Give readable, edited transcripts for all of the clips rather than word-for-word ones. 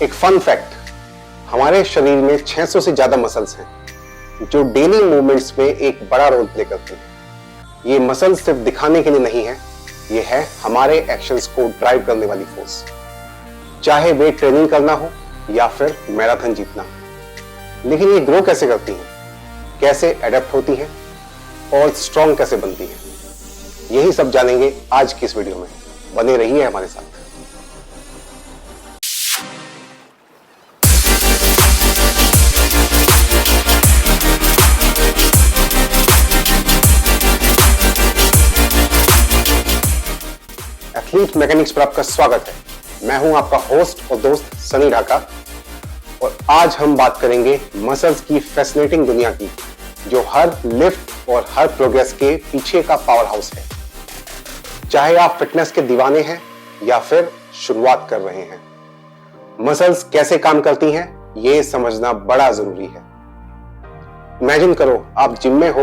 एक fun fact, हमारे शरीर में 600 से ज्यादा मसल्स हैं जो डेली मूवमेंट्स में एक बड़ा रोल प्ले करती हैं। ये मसल सिर्फ दिखाने के लिए नहीं है, ये है हमारे एक्शंस को ड्राइव करने वाली फोर्स। चाहे वेट ट्रेनिंग करना हो या फिर मैराथन जीतना। लेकिन ये ग्रो कैसे करती हैं, कैसे एडेप्ट होती हैं और स्ट्रॉन्ग कैसे बनती हैं, यही सब जानेंगे आज की इस वीडियो में। बने रहिए हमारे साथ। एथलीट मैकेनिक्स पर आपका स्वागत है। मैं हूं आपका होस्ट और दोस्त सनी ढाका और आज हम बात करेंगे मसल्स की फैसिनेटिंग दुनिया की, जो हर लिफ्ट और हर प्रोग्रेस के पीछे का पावर हाउस है। चाहे आप फिटनेस के दीवाने हैं या फिर शुरुआत कर रहे हैं, मसल्स कैसे काम करती हैं ये समझना बड़ा जरूरी है। इमेजिन करो आप जिम में हो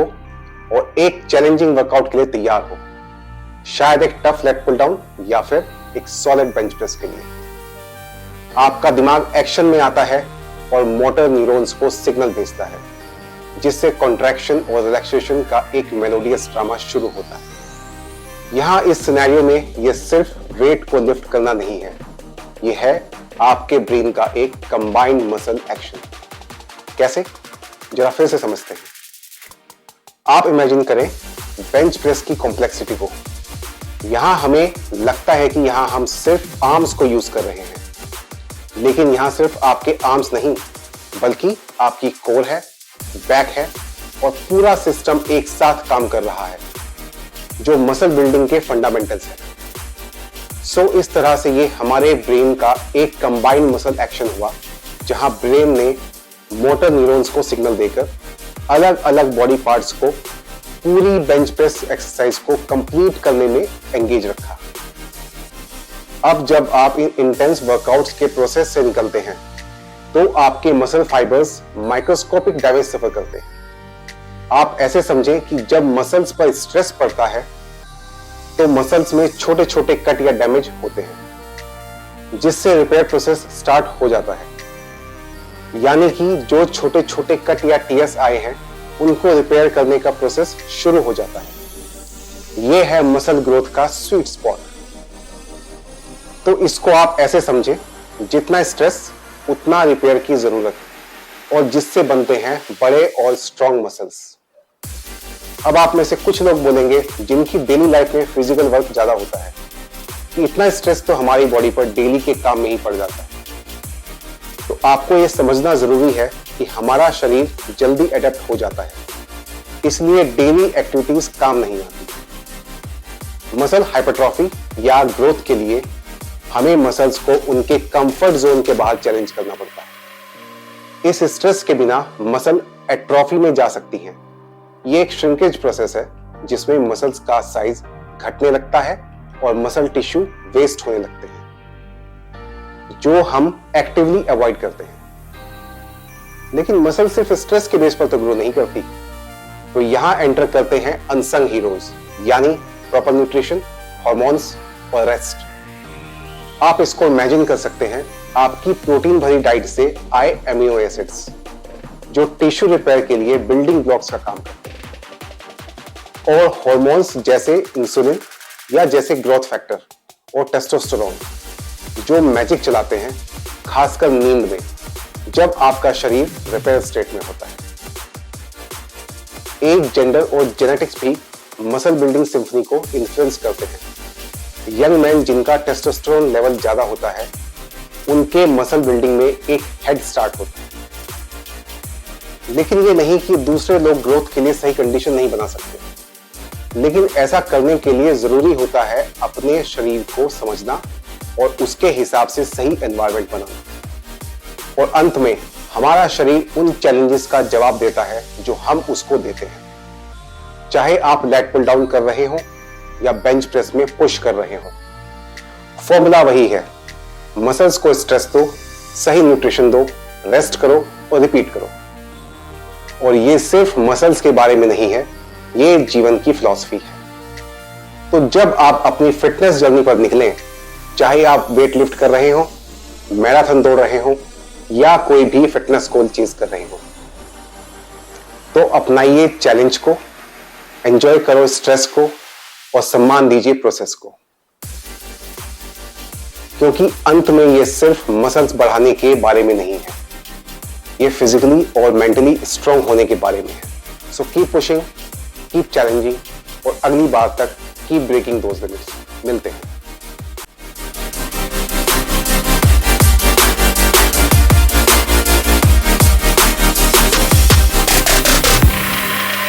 और एक चैलेंजिंग वर्कआउट के लिए तैयार हो, शायद एक टफ लेग पुल डाउन या फिर एक सॉलिड बेंच प्रेस के लिए। आपका दिमाग एक्शन में आता है और मोटर न्यूरॉन्स को सिग्नल भेजता है, जिससे कॉन्ट्रैक्शन और रिलैक्सेशन का एक मेलोडियस ड्रामा शुरू होता है। यहां इस सिनेरियो में यह सिर्फ वेट को लिफ्ट करना नहीं है, यह है आपके ब्रेन का एक कंबाइंड मसल एक्शन। कैसे, जरा फिर से समझते हैं। आप इमेजिन करें बेंच प्रेस की कॉम्प्लेक्सिटी को। यहां हमें लगता है कि यहां हम सिर्फ आर्म्स को यूज कर रहे हैं, लेकिन यहां सिर्फ आपके आर्म्स नहीं बल्कि आपकी कोर है, बैक है और पूरा सिस्टम एक साथ काम कर रहा है, जो मसल बिल्डिंग के फंडामेंटल्स है। सो इस तरह से ये हमारे ब्रेन का एक कंबाइंड मसल एक्शन हुआ, जहां ब्रेन ने मोटर न्यूरॉन्स को सिग्नल देकर अलग अलग बॉडी पार्ट्स को पूरी बेंच प्रेस एक्सरसाइज को कंप्लीट करने में एंगेज रखा। अब जब आप इन इंटेंस वर्कआउट्स के प्रोसेस से निकलते हैं तो आपके मसल फाइबर्स माइक्रोस्कोपिक डैमेज सफर करते हैं। आप ऐसे समझें कि जब मसल्स पर स्ट्रेस पड़ता है तो मसल्स में छोटे छोटे कट या डैमेज होते हैं, जिससे रिपेयर प्रोसेस स्टार्ट हो जाता है। यानी कि जो छोटे छोटे कट या टीएस आए हैं उनको रिपेयर करने का प्रोसेस शुरू हो जाता है। यह है मसल ग्रोथ का स्वीट स्पॉट। तो इसको आप ऐसे समझें, जितना स्ट्रेस उतना रिपेयर की जरूरत है, और जिससे बनते हैं बड़े और स्ट्रॉन्ग मसल्स। अब आप में से कुछ लोग बोलेंगे, जिनकी डेली लाइफ में फिजिकल वर्क ज्यादा होता है, कि इतना स्ट्रेस तो हमारी बॉडी पर डेली के काम में ही पड़ जाता है। तो आपको यह समझना जरूरी है कि हमारा शरीर जल्दी एडेप्ट हो जाता है, इसलिए डेली एक्टिविटीज काम नहीं आती। मसल हाइपरट्रॉफी या ग्रोथ के लिए हमें मसल्स को उनके कंफर्ट जोन के बाहर चैलेंज करना पड़ता है। इस स्ट्रेस के बिना मसल एट्रॉफी में जा सकती हैं। यह एक श्रिंकेज प्रोसेस है, जिसमें मसल्स का साइज घटने लगता है और मसल टिश्यू वेस्ट होने लगते हैं, जो हम एक्टिवली अवॉइड करते हैं। लेकिन मसल सिर्फ स्ट्रेस के बेस पर तो ग्रो नहीं करती। तो यहां एंटर करते हैं अनसंग हीरोज, यानी प्रॉपर न्यूट्रिशन, हार्मोन्स और रेस्ट। आप इसको इमेजिन कर सकते हैं, आपकी प्रोटीन भरी डाइट से आए एमिनो एसिड्स, जो टिश्यू रिपेयर के लिए बिल्डिंग ब्लॉक्स का काम करते हैं, और हार्मोन्स जैसे इंसुलिन या जैसे ग्रोथ फैक्टर और टेस्टोस्टेरोन, जो मैजिक चलाते हैं खासकर नींद में, जब आपका शरीर रिपेयर स्टेट में होता है। एज, जेंडर और जेनेटिक्स भी मसल बिल्डिंग सिम्फनी को इन्फ्लुएंस करते हैं। यंग मैन जिनका टेस्टोस्टेरोन लेवल ज्यादा होता है, उनके मसल बिल्डिंग में एक हेड स्टार्ट होता है। लेकिन ये नहीं कि दूसरे लोग ग्रोथ के लिए सही कंडीशन नहीं बना सकते, लेकिन ऐसा करने के लिए जरूरी होता है अपने शरीर को समझना और उसके हिसाब से सही एनवायरनमेंट बनाना। और अंत में हमारा शरीर उन चैलेंजेस का जवाब देता है जो हम उसको देते हैं। चाहे आप लेग पुल डाउन कर रहे हो या बेंच प्रेस में पुश कर रहे हो, फॉर्मूला वही है। मसल्स को स्ट्रेस दो, सही न्यूट्रिशन दो, रेस्ट करो और रिपीट करो। और ये सिर्फ मसल्स के बारे में नहीं है, ये जीवन की फिलॉसफी है। तो जब आप अपनी फिटनेस जर्नी पर निकलें, चाहे आप वेट लिफ्ट कर रहे हो मैराथन दौड़ रहे हो या कोई भी फिटनेस गोल चीज कर रहे हो, तो अपनाइए चैलेंज को, एंजॉय करो स्ट्रेस को और सम्मान दीजिए प्रोसेस को, क्योंकि अंत में ये सिर्फ मसल्स बढ़ाने के बारे में नहीं है, ये फिजिकली और मेंटली स्ट्रांग होने के बारे में है। So keep pushing, keep challenging और अगली बार तक कीप ब्रेकिंग दोज लिमिट्स। मिलते हैं।